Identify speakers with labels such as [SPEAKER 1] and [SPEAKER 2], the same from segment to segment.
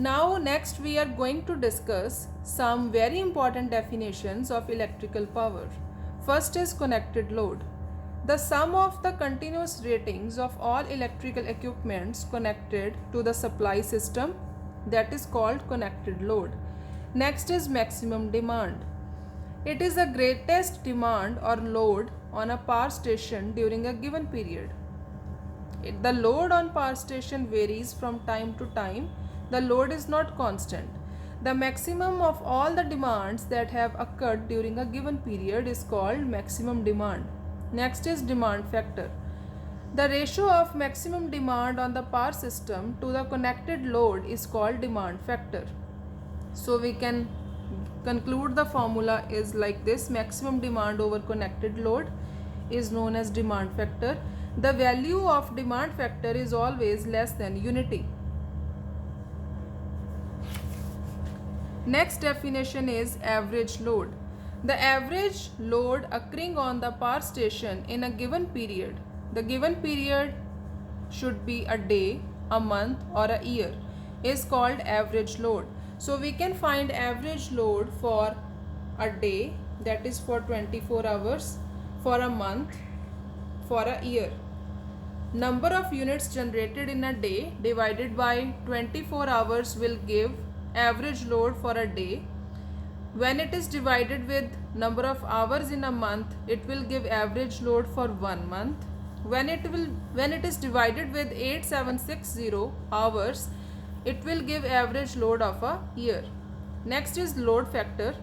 [SPEAKER 1] Now next we are going to discuss some very important definitions of electrical power. First is connected load. The sum of the continuous ratings of all electrical equipments connected to the supply system, that is called connected load. Next is maximum demand. It is the greatest demand or load on a power station during a given period. The load on power station varies from time to time. The load is not constant. The maximum of all the demands that have occurred during a given period is called maximum demand. Next is demand factor. The ratio of maximum demand on the power system to the connected load is called demand factor. So we can conclude the formula is like this: maximum demand over connected load is known as demand factor. The value of demand factor is always less than unity. Next definition is average load. The average load occurring on the power station in a given period. The given period should be a day, a month, or a year, is called average load. So we can find average load for a day, that is for 24 hours, for a month, for a year. Number of units generated in a day divided by 24 hours will give average load for a day. When it is divided with number of hours in a month, it will give average load for 1 month. When it is divided with 8760 hours, it will give average load of a year. Next is load factor.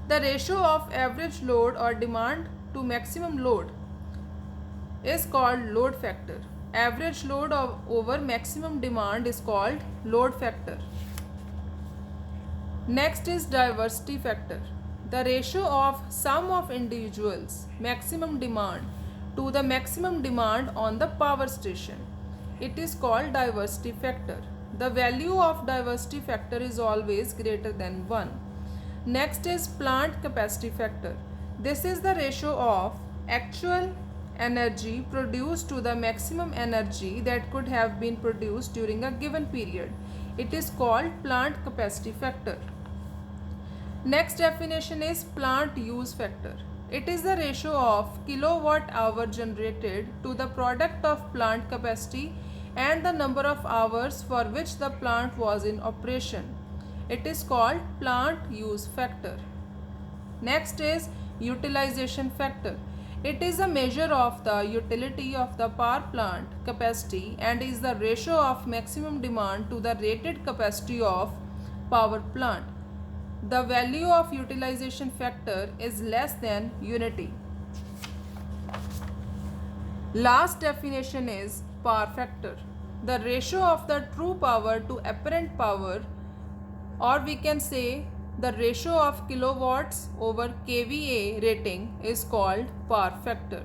[SPEAKER 1] The ratio of average load or demand to maximum load is called load factor. Average load over maximum demand is called load factor. Next is diversity factor. The ratio of sum of individuals' maximum demand to the maximum demand on the power station. It is called diversity factor. The value of diversity factor is always greater than 1. Next is plant capacity factor. This is the ratio of actual energy produced to the maximum energy that could have been produced during a given period. It is called plant capacity factor. Next definition is plant use factor. It is the ratio of kilowatt hour generated to the product of plant capacity and the number of hours for which the plant was in operation. It is called plant use factor. Next is utilization factor. It is a measure of the utility of the power plant capacity and is the ratio of maximum demand to the rated capacity of power plant. The value of utilization factor is less than unity. Last definition is power factor. The ratio of the true power to apparent power, or we can say the ratio of kilowatts over kVA rating, is called power factor.